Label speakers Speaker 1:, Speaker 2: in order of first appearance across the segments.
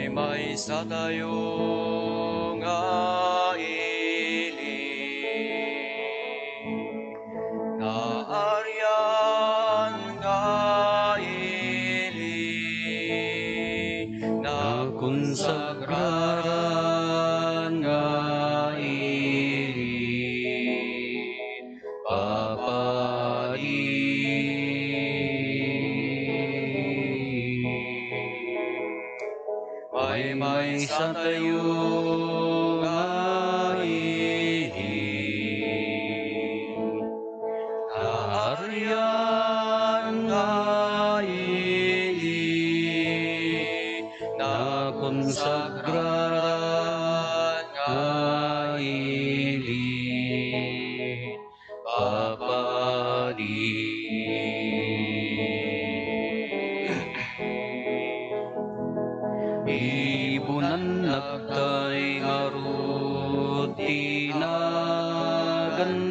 Speaker 1: May sa tayong ailing, naaryan nga iling, na konsagraran nga iling, papadi. May sa tayong ailing, naaryan nga iling, na konsagraran nga iling, papadi. Ibunan nagtay nga rutinagan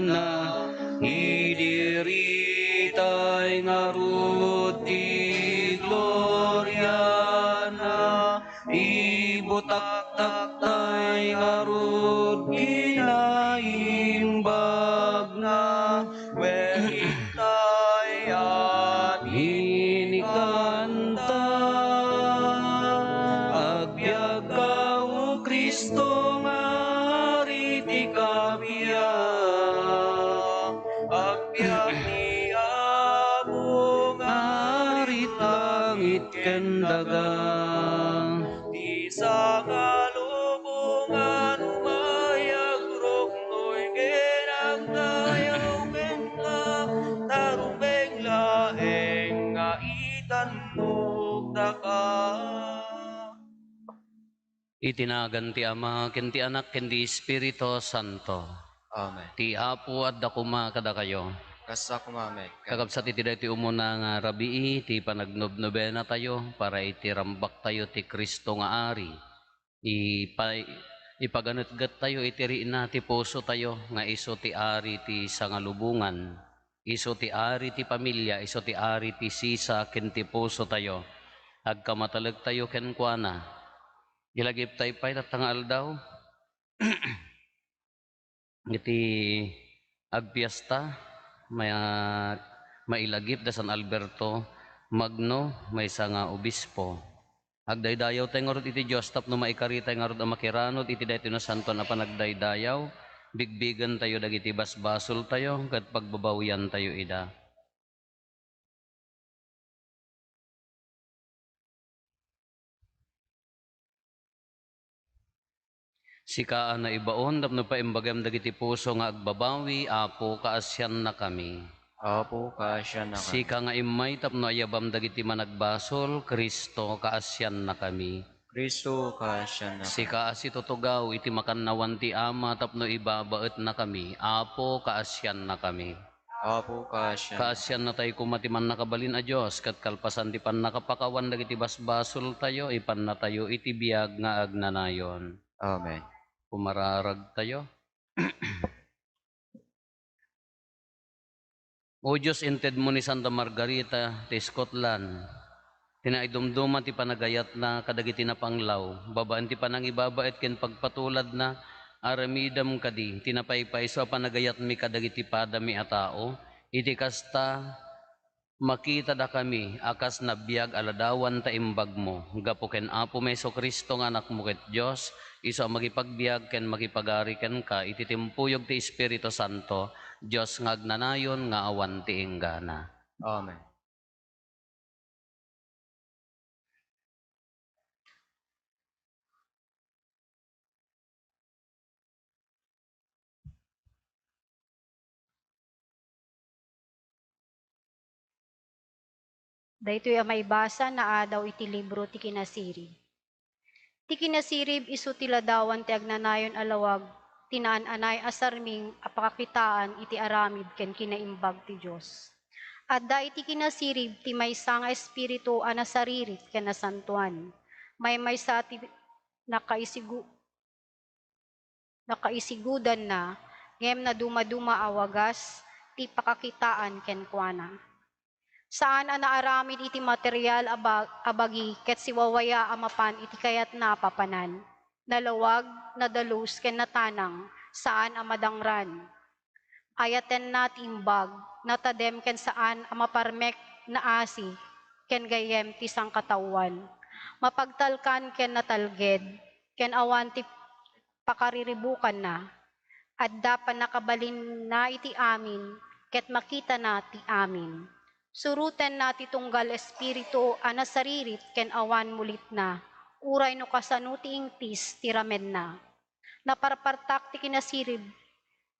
Speaker 1: na, idiritay nga ruti gloria na, ibutak-taktay nga rutinaimbag na, wehitay at inikanta. Kristo nga riti kabiya, agbyag ni Abo nga rit langit ken daga, di sa nga lubungan umayag roknoy genang tayaw ken ka, tarumbeng laeng nga itannog daka. Itinagan ti Ama, ken ti Anak, ken ti Espiritu Santo.
Speaker 2: Amen.
Speaker 1: Ti Apo at dakuma kada kayo.
Speaker 2: Kasa kumame.
Speaker 1: Kakabsat iti dati umuna nga rabii, ti panagnobnobena tayo, para iti rambak tayo ti Kristo nga ari. Ipaganatgat tayo, iti riina ti puso tayo, nga iso ti ari ti sangalubungan. Iso ti ari ti pamilya, iso ti ari ti sisa, ken ti puso tayo. Agkamatalag tayo ken kuana. Ilagip tayo pa'y tatangal daw. Iti agpiesta, mailagip da San Alberto Magno, may nga obispo. Agdaydayaw tayo nga rod iti Diyos, tapno maikari tayo nga rod ang makiranod, iti dayto na santo na panagdaydayaw, bigbigan tayo, dagiti basbasol tayo, kat pagbabawian tayo ida. Sikaan na ibaon, tapno pa imbagam dagiti puso nga agbabawi, Apo kaasyan na kami.
Speaker 2: Apo kaasyan na kami.
Speaker 1: Sika nga imay, tapno ayabam dagiti managbasol, Kristo kaasyan na kami.
Speaker 2: Kristo kaasyan na kami.
Speaker 1: Sika asitutugaw, iti makannawan ti Ama, tapno ibabaet na kami, Apo kaasyan na kami.
Speaker 2: Apo kaasyan.
Speaker 1: Kaasyan na tayo kumatiman nakabalin a Diyos, kat kalpasan ti pan nakapakawan dagiti basbasol tayo, ipan na tayo iti biyag nga agnanayon.
Speaker 2: Amen.
Speaker 1: Pumararag tayo. O Diyos, inted mo ni Santa Margarita ti Scotland, tinaidumduman ti panagayat na kadagiti na panglaw, babaan ti panangibabait ken pagpatulad na, aramidam kadi, tinapaypayso panagayat mi kadagiti padami a tao, iti kasta makita da kami, akas na biyag aladawan ta imbag mo, gapo ken Apo Meso Kristo nga anak mo ket Diyos, iso magipagbiag ken magipagari ken ka, iti timpuyog ti Espiritu Santo, Diyos nga agnanayon nga awan ti enggana.
Speaker 2: Amen.
Speaker 3: Daytoy may basa na adaw iti libro ti Kinasirib. Ti Kinasirib isu ti ladawan ti agnanayon alawag, tinaan-anay asarming apakakitaan iti aramid ken kinaimbag ti Dios. Adda iti Kinasirib ti maysa nga espiritu a nasaririt ken nasantuan. Maysa ti nakaisigu, nakaisigudan na, ngem na dumaduma awagas, ti pakakitaan kenkwana. Saan ang naaramid iti material abagi ket siwawaya amapan iti kayat na papanan. Nalawag, nadalus, ken natanang, saan amadangran. Ayaten nat imbag, natadem ken saan amaparmek na asi, ken gayem ti sangkatawan. Mapagtalkan ken natalged, ken awan ti pakariribukan na. Adda pa nakabalin na iti amin, ket makita na ti amin. Suruten na ti tunggal espiritu ana saririt ken awan mulit na. Uray no kasano ti ingtis ti ramen na. Naparpartak ti kinasirib,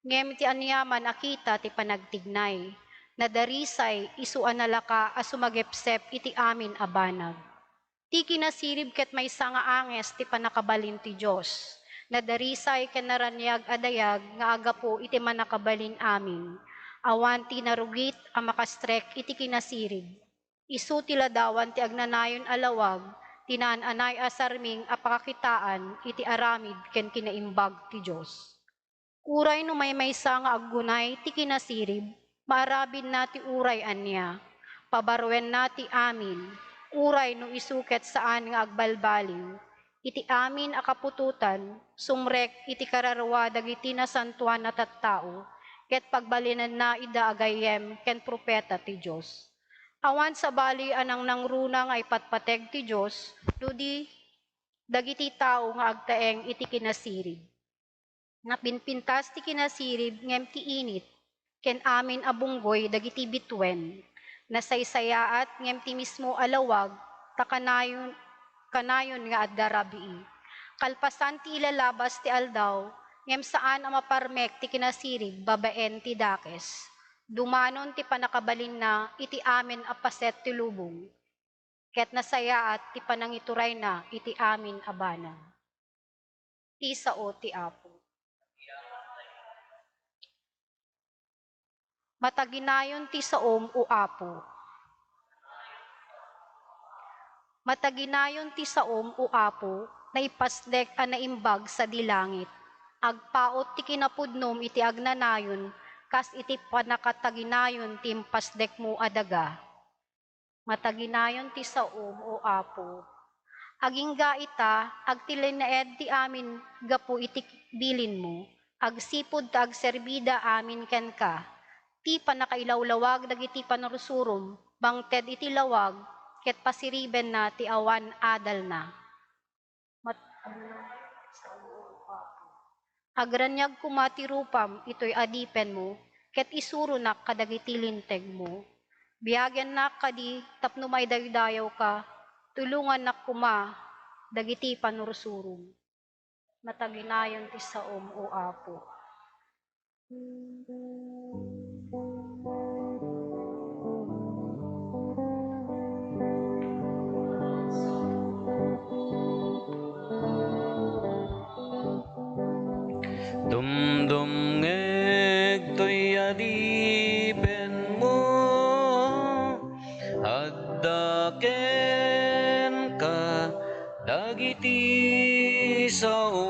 Speaker 3: ngem ti anyaman akita ti panagtignay. Nadarisay isu analaka a sumagepsep iti amin abanag. Ti kinasirib ket maysa nga anges ti panakabalin ti Dios. Nadarisay ken naranyag adayag nga agapo iti manakabalin amin. Awan ti narugit a makastrek iti kinasirib. Isu ti ladawan ti agnanayon alawag, tinaan-anay asarming a pakakitaan iti aramid ken kinaimbag ti Dios. Uray no maysa nga aggunay ti kinasirib, maarabid na ti uray anya. Pabarwen na ti amin, uray no isuket saan nga agbalbaliw. Iti amin a kapututan, sumrek iti kararwa dagiti nasantuan na tattao, ket pagbalinan na ida agayem ken propeta ti Dios. Awan sa bali anang nangruna nga ipatpateg ti Dios, ludi dagiti tao nga agtaeng iti kinasirib. Nga pinpintas ti kinasirib ngem ti init, ken amin abunggoy dagiti bitwen. Nasaysayaat ngem ti mismo alawag, takanayon nga adda rabii. Kalpasan ti ilalabas ti aldaw, ngem saan ang maparmek ti kinasirib, babaen ti dakes. Dumanon ti panakabalin na, iti amin apaset ti lubong. Ket nasayaat ti panangituray na, iti amin abana. Ti sao ti Apo. Mataginayon ti saom o Apo. Mataginayon ti saom o Apo, na ipasdek a naimbag sa dilangit. Agpaot ti kinapudnom iti agnanayon, kas iti panakataginayon ti impasdek mo adaga. Mataginayon ti saom o Apo. Agingga ita, agtilinaed ti amin gapu iti bilin mo, agsipod ta agserbida amin ken ka. Ti panakailawlawag dagiti panarusurom, bangted iti lawag, ket pasiriben na ti awan adal na. Agranyag kumati rupam, ito'y adipen mo, ket isuro na kadagiti linteg mo. Biyagyan na kadi, tapno may daydayaw ka, tulungan na kuma, dagiti panursurum. Mataginayon ti saom o Apo.
Speaker 1: Dumdum ngegtoy adipen mo, adda ken ka, dagiti sao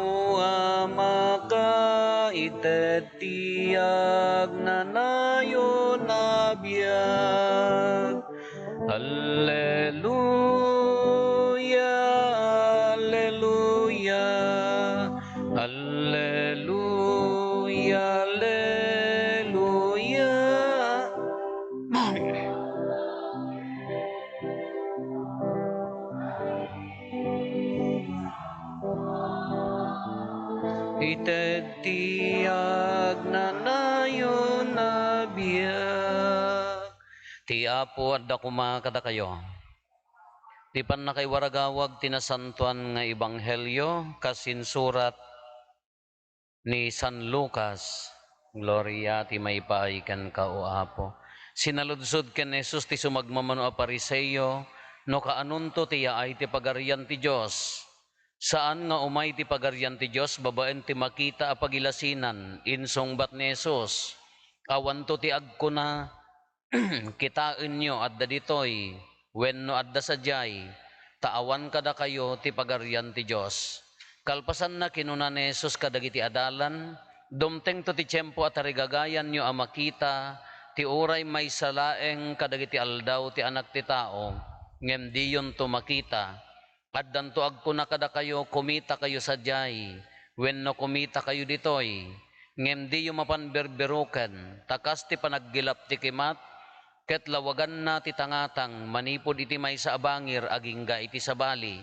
Speaker 1: makaited ti agnanayon na biag. Alleluia, alleluia, alleluia, alleluia. Ited ti agnanayon na biag. Ti Apo adda kumakada kayo. Ti pan na kay waragawag tinasantuan nga ebanghelyo kasinsurat ni San Lucas. Gloria ti maipaikan ka o Apo. Sinaludsod ken Jesus ti sumagmamano a pariseyo, no kaanunto ti yaay ti pagarian ti Dios. Saan nga umay ti pagarian ti Dios, babaen ti makita a pagilasinan, insungbat ni Jesus. Awan to ti agkuna, kitain nyo adda ditoy, wenno adda sadyay, taawan kada kayo ti pagarian ti Dios. Kalpasan na kinuna ni Jesus kadagiti adalan, dumteng to ti tiyempo at tarigagayan nyo ang makita, ti uray may salaeng kadagiti aldaw ti anak ti tao, ngem di yun to makita. At danto agko na kada kayo, kumita kayo sa jay, when no kumita kayo ditoy, ngem di yung mapanberberuken, takas ti panaggilap ti kimat, ket lawagan na ti tangatang, manipod iti may sa abangir, agingga iti sabali,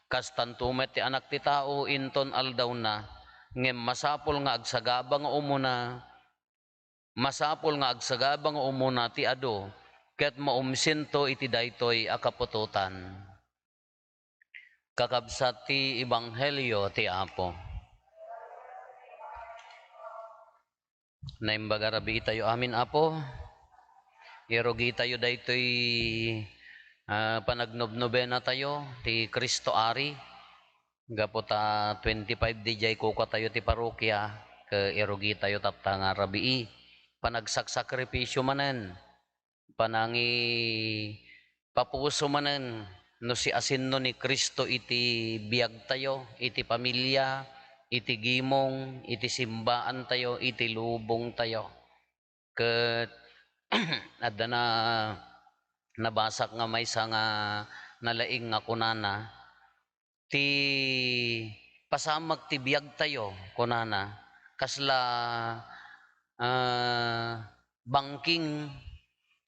Speaker 1: kas tantumet ti anak ti tao inton aldaw na, ngem masapol nga agsagabang umuna, masapol nga agsagabang umuna ti ado, ket maumsinto iti daytoy akapututan. Kakabsat ti Ebanghelyo ti Apo. Naimbaga rabi tayo amin Apo, irogi tayo daytoy panagnobnobena tayo ti Cristo Ari, gapo ta 25 dijay kuka tayo ti parokya, ke irogi tayo tapta nga rabii, panagsakripisyo manen, panangi papuso manen, no si asin no ni Cristo iti biyag tayo, iti pamilya, iti gimong, iti simbaan tayo, iti lubong tayo. Ket adda na nabasak nga maysa nga nalaing nga kunana, ti pasamag ti biyag tayo kunana, kasla bangking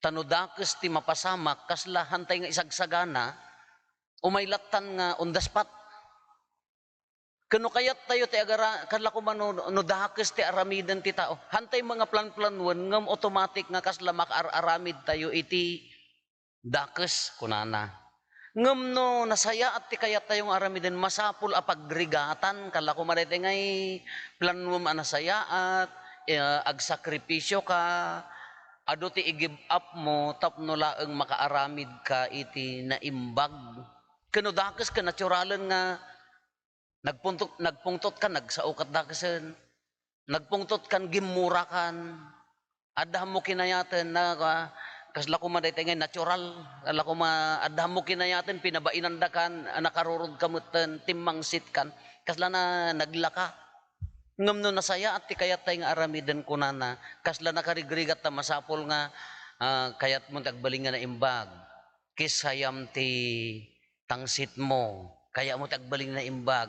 Speaker 1: tanudakes ti mapasamak, kasla hantay nga isagsagana, umaylatan nga on the spot. Kano kayat tayo ti agara kadla ko no dakes ti aramiden ti tao. Hantay mga plan-planwen ngem automatic nga kasla makaaramid tayo iti dakes kunana. Ngem no nasaya at ti kayat tayong aramiden masapul a pagrigatan kadla ko marete ngay planwem a nasaya at agsakripisyo ka, ado ti i-give up mo tapno laeng makaaramid ka iti naimbag. Kano dakes ka naturalan nga nagpungtot ka, nagsaukat dakasen, nagpungtot kan gimura kan, adham mo kinayaten na kasla ko maday ngay natural, kasla ko adham mo kinayaten, pinabainanda kan, nakarurod kamutten, timmangsit kan, kasla na naglaka. Ngam no nasaya at ti kayat tayo nga aramiden kunana, kasla nakarigrigat ta masapol nga, kayat mo tagbaling nga na imbag, kisayam ti tangsit mo, kaya mo tagbaling na imbag,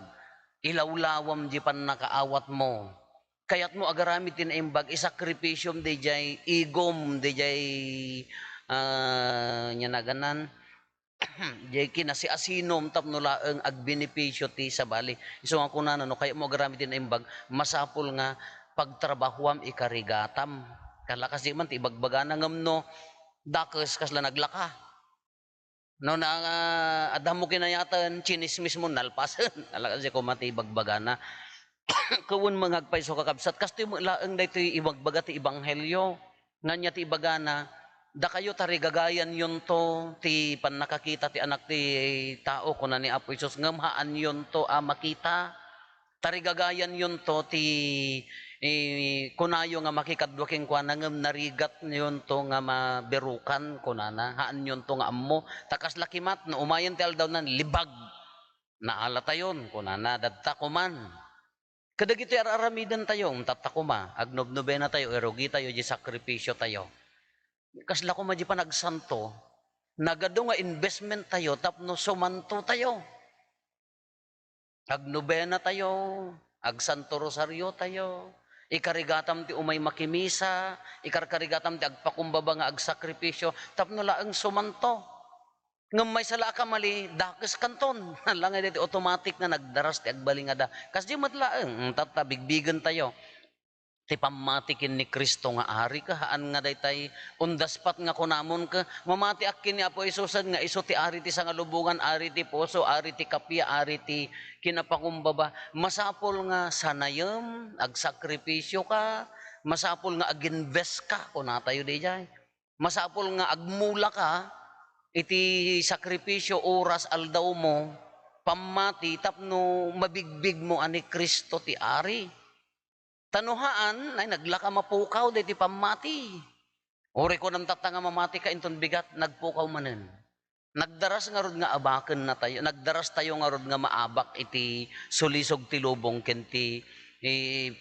Speaker 1: ilawlawam di pan nakaawat mo. Kayat mo agaramid tin imbag, isakripisyom di jay, igom di jay, nyanaganan, jay kinasiasinom tapno laeng agbenepisyo ti sabali. Iso nga kunana, no, kaya mo agaramid tin imbag, masapul nga pagtrabahuam ikarigatam. Kala kasi man ti ibagbagana ngam no, dakes kasla naglaka. No na adham mo kinayatan, chinismis mo nalpasen. Ala kasi kumati ibagbagana. Kawun mga agpaiso kakabsat. Kasi mo laeng da ito ibagbaga ti Ebanghelyo. Nganya ti ibagana, da kayo tarigagayan yun to, ti pan nakakita ti anak ti tao, kuna ni Apo Isus, ngamhaan yun to makita. Tarigagayan yun to, ti kunayo nga makikadwaking kwa nangam narigat yun to nga maberukan kunana, haan yun to nga ammo, takas lakimat, no umayan ti aldaw nan, libag, naalata yun, kunana, dadtakuman. Kadagiti araramidan tayo, tatakuma, agnobnobena tayo, erogi tayo, di sakripisyo tayo. Kasla kuma di pa nagsanto, nagado nga investment tayo, tapno sumanto tayo. Agnobena tayo, agsanto rosaryo tayo, ikarigatam ti umay makimisa, ikarkarigatam ti agpakumbaba nga agsakripisyo, tapno laeng sumanto. Ngam may sala ka mali, dakes kanton. Langay dito automatic na nagdaras ti agbalingada. Kasi di matlaeng, tatabigbigan tayo. Ti pamatikin ni Kristo nga ari ka, haan nga daytay on the spot nga kunamon ka, mamati akin ni Apo Isusan nga iso ti ari ti sangalubungan, ari ti poso, ari ti kapya, ari ti kinapakumbaba. Masapol nga sanayem, agsakripisyo ka, masapol nga aginvest ka, kunatayo di jay. Masapol nga agmula ka, iti sakripisyo oras aldaw mo, pamati tapno mabigbig mo ani Kristo ti ari. Tanuhaan, ay naglaka mapukaw, di ti pamati. Ore ko nam tatanga mamati ka, inton bigat, nagpukaw manen. Nagdaras nga rod nga abaken na tayo, nagdaras tayo nga rod nga maabak iti sulisog ti lubong ken ti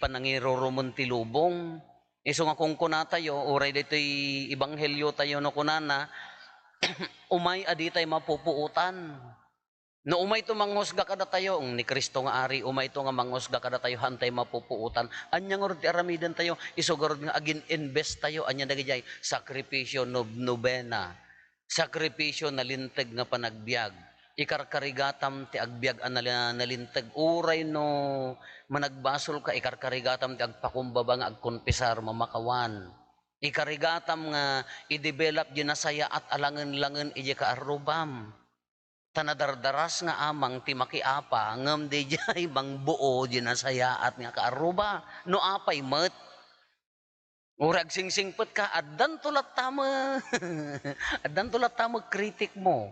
Speaker 1: panangiroromon ti lubong. Iso nga kung kuna tayo, uray dito'y ibanghelyo tayo no kunana, umay adi tayo mapupuutan. No umay to manghusga kada tayo, ni Kristo nga ari, umay to nga manghusga kada tayo, hantay mapupuutan. Anya nga rod ti aramidan tayo, iso nga rod nga agin invest tayo, anya dagijay, sakripisyo nobena. Sakripisyo na linteg nga panagbiag. Ikarkarigatam ti agbiag nalinteg. Uray no managbasol ka, ikarkarigatam ti agpakumbaba nga agkonpisar mamakawan. Ikarigatam nga i-develop di nasaya at alangan-langan iji kaarubam. Tanadardaras nga amang ti makiapa ngem di jay bang buo di nasaya at nga kaaruba. No apay met. Urag singsingpet ka, addan tulat tama. Addan tulat tama kritik mo.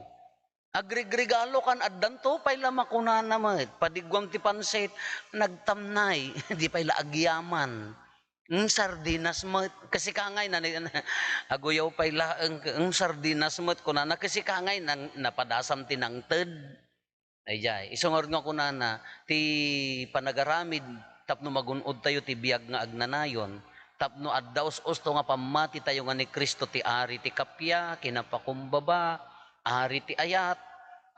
Speaker 1: Agrigregalo kan, addan to payla makunana met. Padigwam ti pansit, nagtamnay. Di payla agyaman. Sardinas met. Kasi kangay na, aguyaw payla ang sardinas met. Kunana kasi kangay, napadasam tinangted. Ay jay, isungod nga kunana, ti panagaramid, tapno magunod tayo ti biyag nga agnanayon. Tapno addaos usto nga pamati tayo nga ni Kristo ti ari ti kapya, kinapakumbaba, ari ti ayat,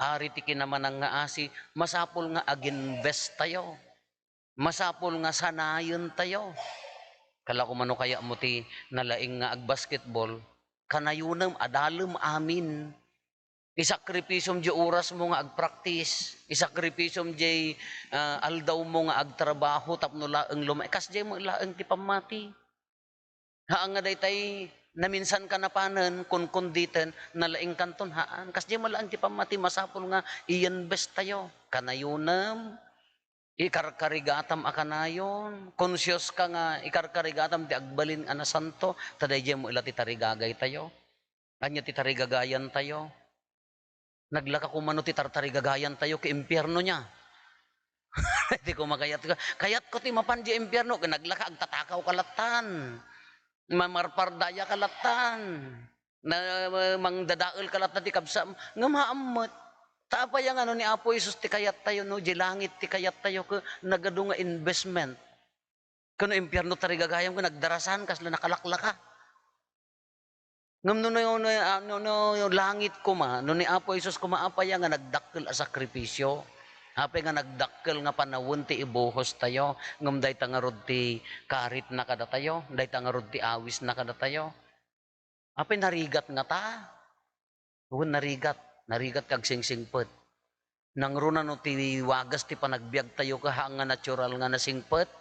Speaker 1: ari ti kinamanang nga asi, masapol nga aginvest tayo. Masapol nga sanayon tayo. Kala ko mano kaya mo ti nalaing nga agbasketball, kanayunam adalem amin. Isakripisom di oras mo nga agpractice, isakripisom di aldaw mo nga agtrabaho tapno laeng lumay. Kas di mo laeng ti pamati. Haan nga daytay naminsan ka napanan kun kunditen nalaing kanton haan. Kas di malaang ti pamati masapol nga i-invest tayo. Kanayunam, ikarkarigatam akanayon. Conscious ka nga ikarkarigatam ti agbalin ana santo. Taday di mo ila ti tarigagay tayo. Anya ti tarigagayan tayo. Naglaka ko mano ti tartarigagayan tayo ke impyerno niya. Di ko makayat ka. Kayat ko ti mapan di impyerno. Naglaka agtatakaw kalatan. Mamarpardaya kalatan. Na mangdadaol kalatan ti kabsam. Nga maamot. Tapay ang ano ni Apo Isus ti kayat tayo no. Di langit ti kayat tayo ko. Nagado nga investment. Kano impyerno tarigagayam ko. Nagdarasan kasla nakalaklaka. Ngam no langit ko ma, no ni Apo Isus ko maapaya nga nagdakkel a sakripisyo. Apay nga nagdakkel nga panawon ti ibuhos tayo. Ngam day tangarod ti karit na kada tayo. Day tangarod ti awis na kada tayo. Apay narigat nga ta. Huwag narigat. Narigat kag singsingpet. Nangruna no ti wagas ti panagbiag tayo ka nga natural nga nasingpet.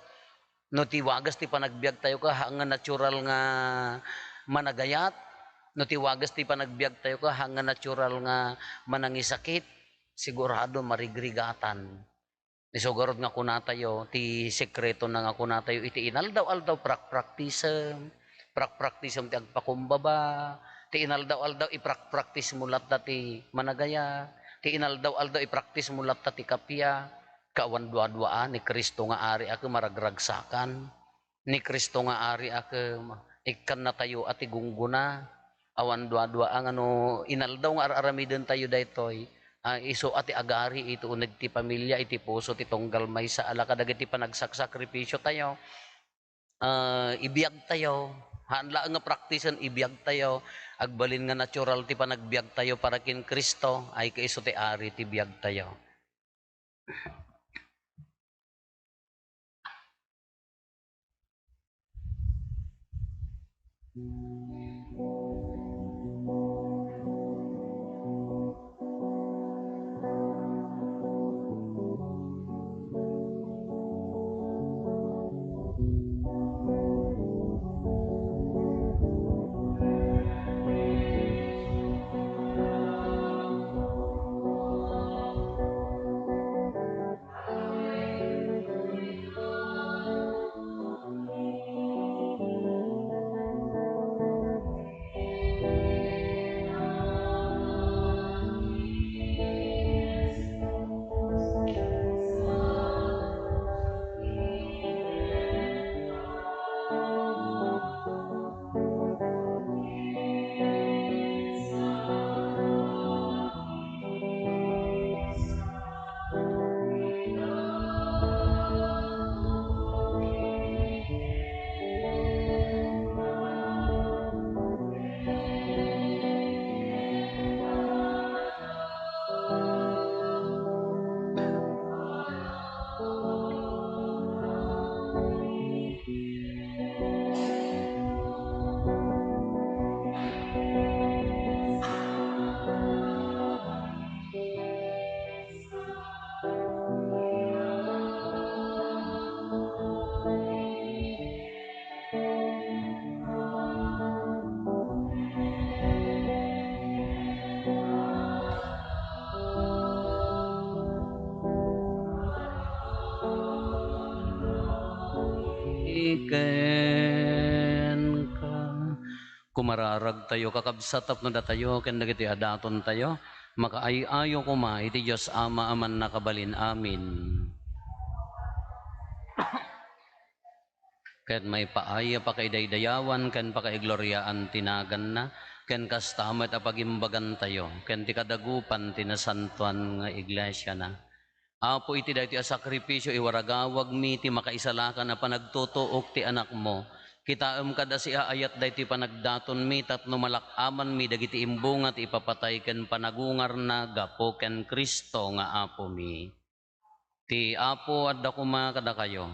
Speaker 1: No ti wagas ti panagbiag tayo ka nga natural nga managayat. No tiwagas ti panagbiag tayo ka hanga natural nga manangisakit, sigurado marigrigatan. Isugurod nga kuna tayo, ti sekreto na nga kuna tayo, iti inaldaw-aldaw praktisem ti agpakumbaba, ti inaldaw-aldaw ipraktis mulat dati managaya, ti inaldaw-aldaw ipraktis mulat dati kapya, kawan dua-duaan, ni Kristo nga ari ako maragragsakan, ni Kristo nga ari ako ikan na tayo at igungguna, awan dua-dua ang ano inaldaw nga aramiden tayo daytoy iso ati agari ito uneg ti pamilya iti puso ti tunggal may sa ala kadagiti panagsakripisyo tayo ibiyag tayo hanla nga praktisen ibiyag tayo agbalin nga natural ti panagbiag tayo para kin Kristo ay kaiso ti ari ti biyag tayo. ken ka. Kumararag tayo kakabsatap no datayo ken dagiti adaton tayo makaayayo kuma iti Dios Ama aman nakabalin amin. Ken may paaya pa kay daydayawan ken pa kay gloryaan tinagan na ken kastamet a pagimbagan tayo ken ti kadagupan tinasantuan nga iglesia na. Apo iti dayti a sakripisyo iwaragawag mi ti makaisalakan na panagtutuok ti anak mo. Kitaem kada si aayat dayti panagdaton mi tapno malakaman mi dagiti imbungat ipapatay ken panagungar na gapo ken Kristo nga apo mi. Ti apo adda kuma kada kayo.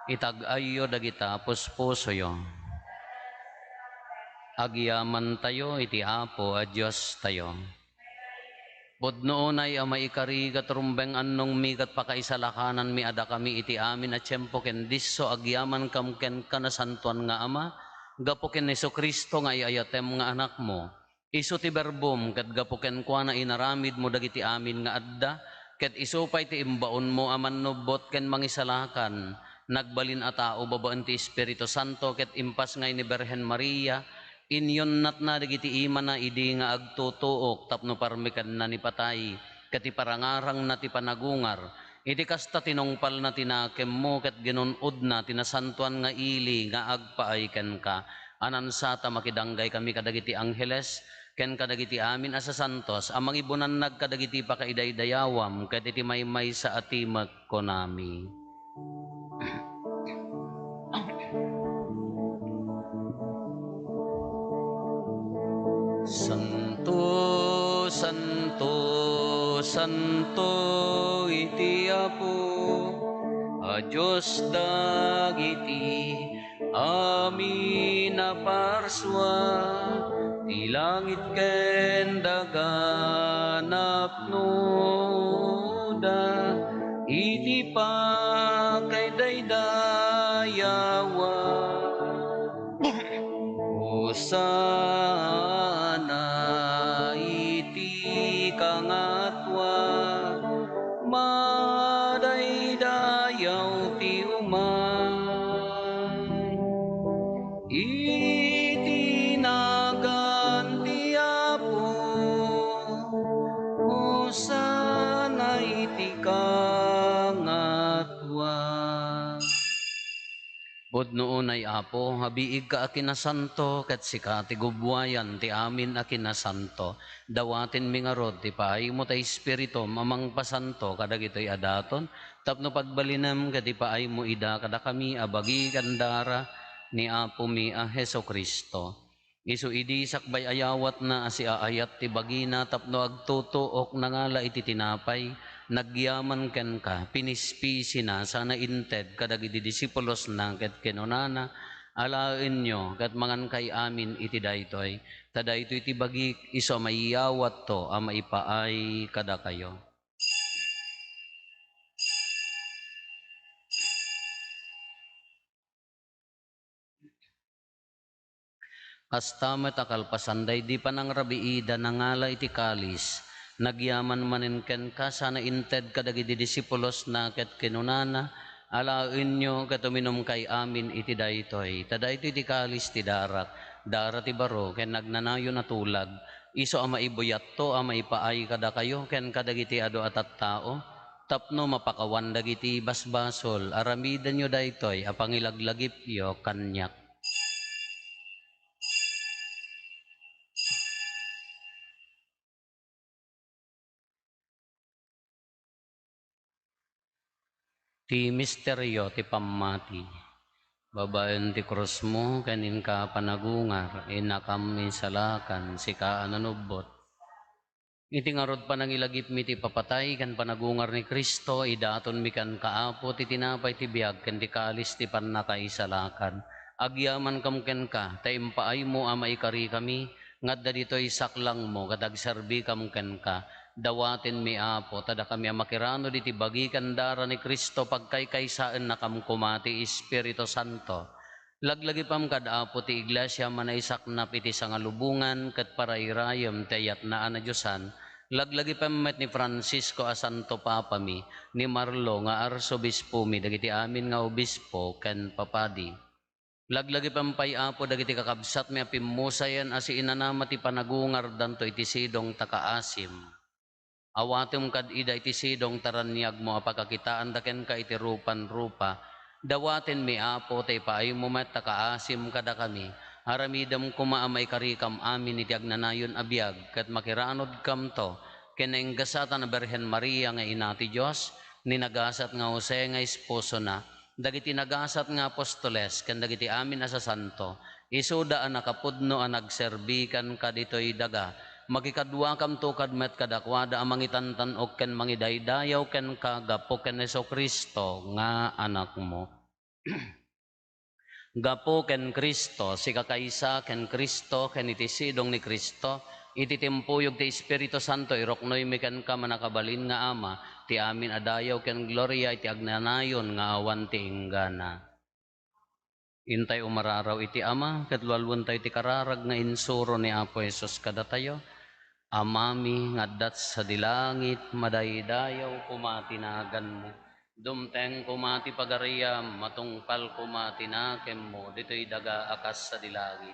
Speaker 1: Itag-ayo dagita puspusoyo. Agyaman tayo iti apo a Dios tayo. Podnoon ay maikari katrumbeng annong mi kat pakaisalakanan mi ada kami iti amin at tiyempo ken disso agyaman kam ken kanasantuan nga ama gapo ken Jesucristo nga iayatem nga anak mo. Isu ti berbum ket gapo ken kuana inaramid mo dagiti amin nga adda ket isupay ti imbaon mo aman nubot ken mangisalakan nagbalin a tao babaan ti Espiritu Santo ket impas ngay ni Birhen Maria inyon nat na dagiti ima na idi nga agtutuok tapno parmikan na ni patay kati parangarang na ti panagungar iti kasta tinongpal na tinakem mo ket ginunod na tinasantuan nga ili nga agpaay ken ka anansata makidanggay kami kadagiti angheles ken kadagiti amin asa santos amang ibunan nagkadagiti pakaidaydayawam ket iti maymay sa atimek konami. Santo, Santo, Santo iti Apo, a Diyos dagiti amin na parswa, ti langit ken daganap no da, iti pakaidaydayawam. Hosana iti kangatwa madaydayaw ti umay iti nagan ti Apo Hosana iti kangatwa. Podnoon ay Apo, habiig ka akinasanto, ket sika ti gubwayan ti amin akinasanto. Dawatin mi nga rod, ti paay mo ta Espiritu, mamang pasanto, kadagitoy adaton, tapno pagbalinem, kati paay mo ida, kada kami abagi kandara, ni Apo mi a Heso Kristo. Isu idi sakbay ayawat na asi aayat ti bagina, tapno agtutuok nangala iti tinapay, nagyaman ken ka pinispisi na sana inted kadagiti disipulos na ket kenunana alaen nyo ket mangan kay amin iti daytoy tada ito iti bagi iso maiyawat to a maipaay kada kayo. Astamet akalpasanday di panang rabiida nangala iti kalis nagyaman manen ken ka sana inted kadagiti disipulos na ket kinunana alaen nyo ket uminom kay amin iti daytoy tada iti kalis ti darak dara ti baro ken nagnanayon na tulag iso a maibuyat to a maipaay kada kayo ken kadagiti adu at tao tapno mapakawan dagiti basbasol aramiden nyo daytoy a pangilaglagip yo kanyak. Ti misteryo ti pammati. Babaen ti krus mo kanin ka panagungar inakam insalakan sika ananubot. Iti ngarod panangilagip mi ti papatay kan panagungar ni Kristo idaton mi kan kaapo ti tinapay ti biag ken ti kalis ti pannakaisalakan. Agyaman kam ken ka taimpaay mo a maikari kami ngadda ditoy saklang mo kadagserbi kam ken ka. Dawatin mi Apo tada kami ang makirano diti bagi kandara ni Kristo pagkaykaysaan na kamkumati Espiritu Santo. Laglagi pam kada Apo ti iglesia manay saknap iti sangalubungan ket parairayem tayat na ana Diosan Laglagi pamet ni Francisco a Santo Papa mi, ni Marlo nga arsobispo mi, dagiti amin nga obispo, ken papadi. Laglagi pampay apo dagiti kakabsat mi apimusayan asi inanama ti panagungar danto iti sidong takaasim. Awatem kad ida iti sidong taranyag mo apakakitaan daken ka iti rupan-rupa. Dawaten mi apo tay paay mo met takaasim kada kami. Aramidam kumaamay karikam amin iti agnanayon abiyag ket makiranod kam to keneng gasatan na Berhen Maria nga ina ti Dios ni nagasat nga Jose nga esposo na dagiti nagasat nga apostoles ken dagiti amin asa santo isuda a nakapudno a nagserbikan kaditoy daga makikadwa kam to kadmet kadakwada a mangitantan ok ken mangidaydayaw ken kagapo ken Kristo nga anak mo. Gapo ken Kristo, si kakaysa ken Kristo, ken iti sidong ni Kristo, iti timpuyog ti Espiritu Santo, iroknoy mi ken ka manakabalin nga ama, ti amin adayaw ken gloria, iti agnanayon nga awan ti inggana. Intay umararaw iti ama, ket lualwan tayo ti kararag nga insuro ni Apo Jesus kada tayo, amami ngaddat sa dilangit, madaydayaw kumatinagan mo. Dumteng kumati pagariyam, matungpal kumati nakem mo, dito'y daga akas sa dilangit.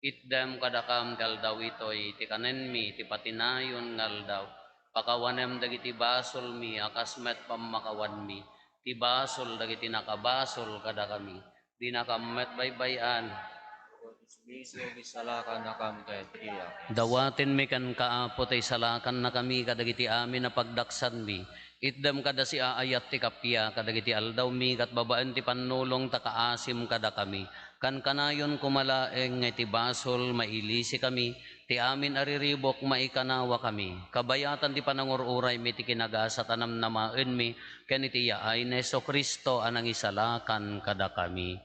Speaker 1: Itdem kadakam kaldaw ito'y tikanen mi, ti patinayon ngaldaw. Pakawanem dagiti basol mi, akas met pamakawan mi. Ti basol dagiti nakabasol kada kami. Di nakamet baybayan.
Speaker 2: Bisalakan na kam ket iya.
Speaker 1: Dawaten mi kan kaapo tay salakan na kami kadagiti amin na pagdaksan mi. Itdem kada si aayat ti kapya kadagiti aldaw mi kat babaan ti panulong takaasim kada kami. Kan kanayon kumalaeng nga ti basol mailisi kami. Ti amin ariribok maikanawa kami. Kabayatan ti panangururay mi ti kinagasa tanam namaen mi. Ken iti yaay na Kristo anang isalakan kada kami.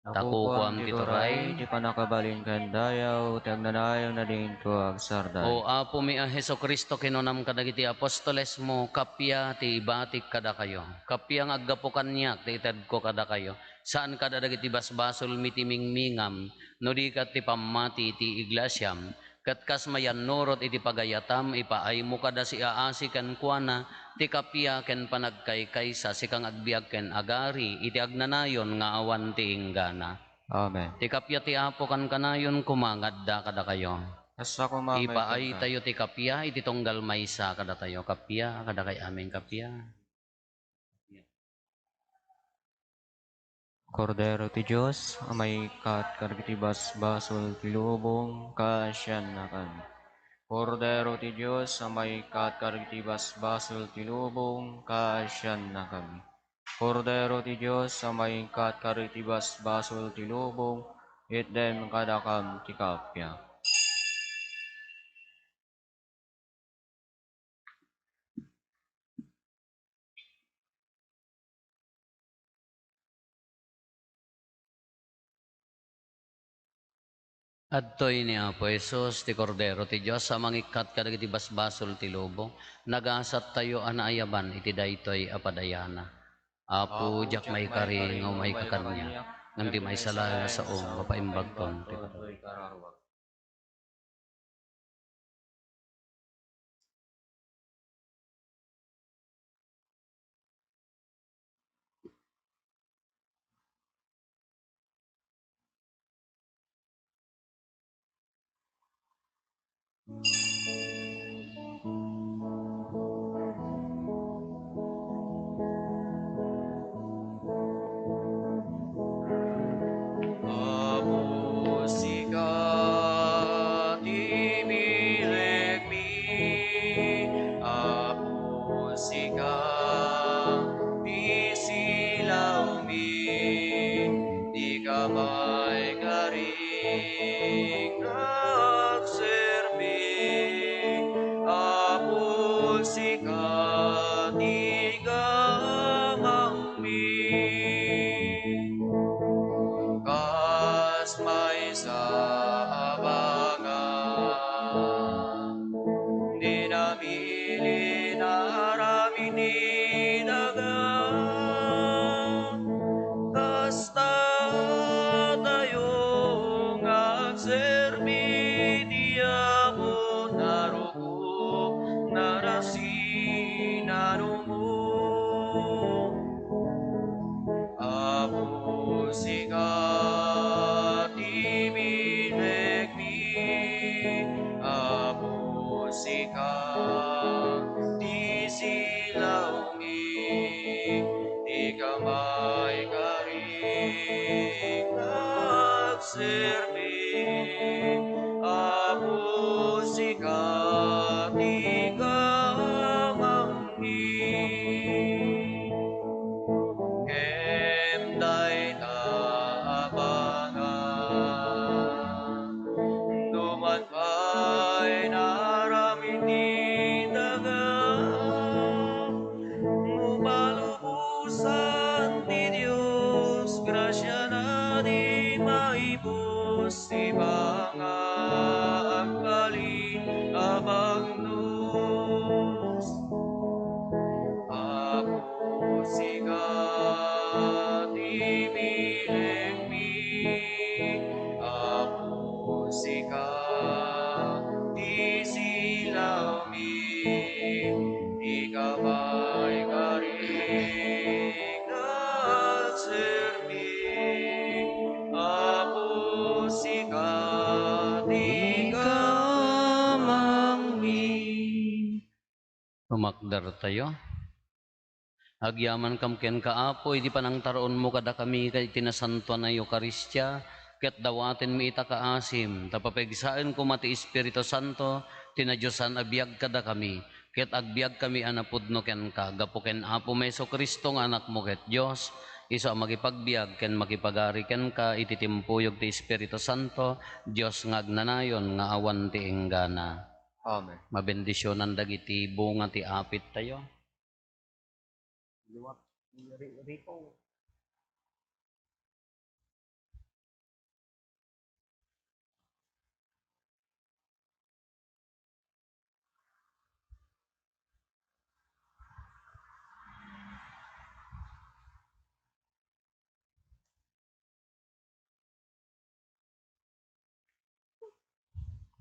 Speaker 1: Takukuam
Speaker 2: Nakukuam
Speaker 1: ti
Speaker 2: ti
Speaker 1: turay.
Speaker 2: turay, di pa nakabalin kan dayaw, ti agnanayon na din ko agsarday.
Speaker 1: O apo mi a Heso Kristo kinunam kadagiti apostoles mo kapya ti ibatik kada kayo. Kapya nga aggapukan niya ti ited ko kada kayo. Saan kada dagiti basbasol mitimingmingam no di kat ti pamati ti iglesyam. Kat kas mayan nurot iti pagayatam ipaay mo kada si aasi ken kuana ti kapya ken panagkaykaysa si kang agbiag ken agari iti agnanayon nga awan ti inggana.
Speaker 2: Amen.
Speaker 1: Ti kapya ti apo kan kanayon kumangadda kada kayo.
Speaker 2: Asa ko mamay
Speaker 1: Ipaay
Speaker 2: ka.
Speaker 1: tayo ti kapya, iti tunggal maysa kada tayo kapya, kada kay aming kapya.
Speaker 2: Kordero ti Diyos, amay kat kargitibas basol ti lubong, kasyan na kan. Kordero ti Diyos, amay kat kargitibas basol ti lubong, kasyan na kami. Kordero ti Diyos, amay kat kargitibas basol ti lubong, itdem kadakam ti kapya.
Speaker 1: Adtoy ni Apo Jesus, ti Kordero, ti Diyos, sa mangikat kadagiti basbasol ti lobo, nagasat tayo anaayaban, iti daytoy apadayana. Apo, jak may kari, ngaw may kakanya, ngam di may salayo sa mapaimbagton, ti patoy.
Speaker 2: sikat ibineg mi, Apo sikat di silaw mi, di kamay karing nagserbi, Apo sikat di kamanggi. Kemday taabangan, duman pa'y naraming di daga, mupalubusan ti Diyos, grasya na di maibos, di ba nga agbalin abang Diyos. Ako sikat ibineg mi, Ako sikat di silaw mi, di kamay karing nagserbi, Ako sikat di kamangmi.
Speaker 1: Tumakdar tayo. Agyaman kam ken kaapo, iti panang taroon mo kada kami kay tinasantuan na Eukaristya, ket dawaten mi ita kaasim, tapapegsaen ko mati Espiritu Santo, tinadyosan abiyag kada kami, ket agbiag kami anapudno ken ka, gapo ken Apo Meso Kristo nga anak mo ket Dios, iso ang makipagbiag ken makipagari ken ka, iti timpuyog ti Espiritu Santo, Dios nga agnanayon nga awan ti enggana.
Speaker 2: Amen.
Speaker 1: Mabendisyonan dagiti bunga ti apit tayo.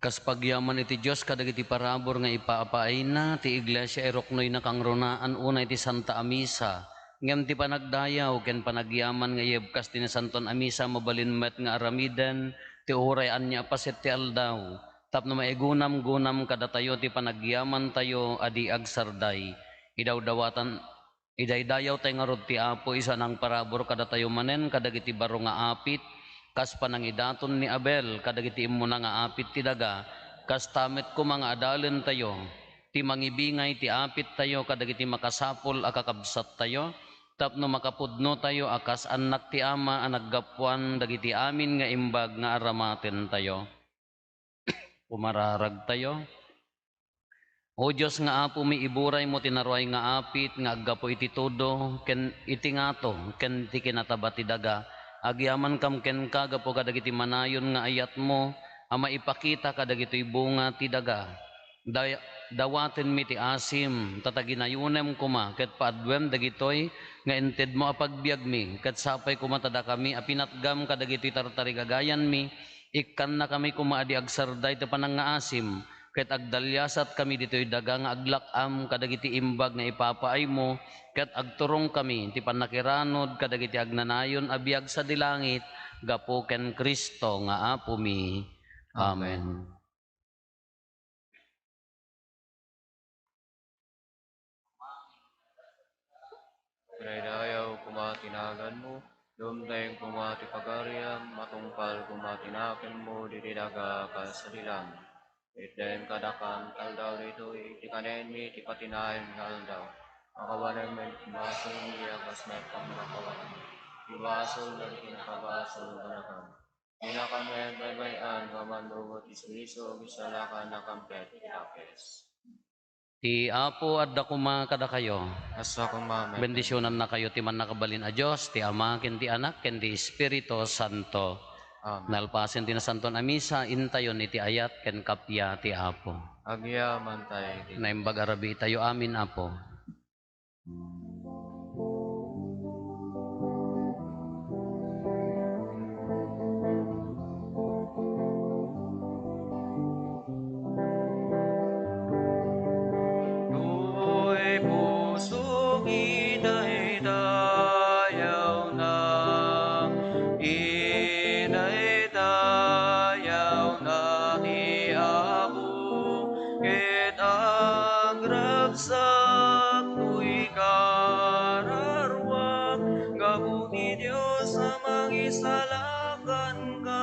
Speaker 1: Kas pagyaman iti Diyos kadagiti parabor nga ipaapaay na ti iglesia eroknoy na kangrunaan una iti Santa Amisa. Ngem ti panagdayaw ken panagyaman nga yebkas ti Santon Amisa mabalin met nga aramiden ti uray anya paset ti aldaw. Tapno maigunam-gunam kada tayo ti panagyaman tayo adi agsarday. Idawdawatan idaydayaw tayo nga rod ti Apo isa nang parabor kada tayo manen kadagiti baro nga apit. Kas panangidaton ni Abel, kadagiti imo na nga apit ti daga, kas tamet ko mga adalen tayo, ti mangibingay ti apit tayo, kadagiti makasapol akakabsat tayo, tapno makapudno tayo akas anak ti ama anaggapuan, dagiti amin nga imbag nga aramaten tayo. Umararag tayo. O Diyos nga Apo mi iburay mo tinaruay nga apit, nga aggapo iti todo, ken iti ngato, ken ti kinataba ti daga, agyaman kam ken kagapo kadagiti manayon nga ayat mo, ama ipakita kadagitoy bunga ti daga. Dawaten mi ti asim, tataginayunem kuma, ket paadwem dagitoy, nga ented mo apagbiag mi, ket sapay kumatada kami, apinatgam kadagitoy tartarigagayan mi, ikkan na kami kumaadi agsarday ti panang nga asim, ket agdalyasat kami ditoy daga nga aglakam kadagiti imbag nga ipapaay mo, ket agturong kami ti panakiranod kadagiti agnanayon abiyag sa dilangit gapo ken Kristo nga Apo mi. Amen.
Speaker 2: Pinaydayaw kumatinagan mo, dumdayang kumati pagariam, matungpal kumatinakin mo, diridaga ka sa dilang. Iten kadakan kaldaw dito, itikanen mi, tipatinayan kaldaw. Makawanan men, basol niya, kas may pamakawanan. Ibasol na kinakabasol banakan. Minakamen, baybayan, kamandugot, ismiso, bisalakan na kampet, itakes.
Speaker 1: Ti Apo adda kuma kada kayo.
Speaker 2: Asa kumamen.
Speaker 1: Bendisyonan na kayo ti man nakabalin a Dios, ti Ama ken ti Anak ken ti Espiritu Santo.
Speaker 2: Amen.
Speaker 1: Nalpasen ti nasanton a misa, intayon iti ayat ken kapya ti Apo.
Speaker 2: Agyaman tayo.
Speaker 1: Naimbag arabi tayo amin Apo.
Speaker 2: Duy pusong idaydayaw na nakan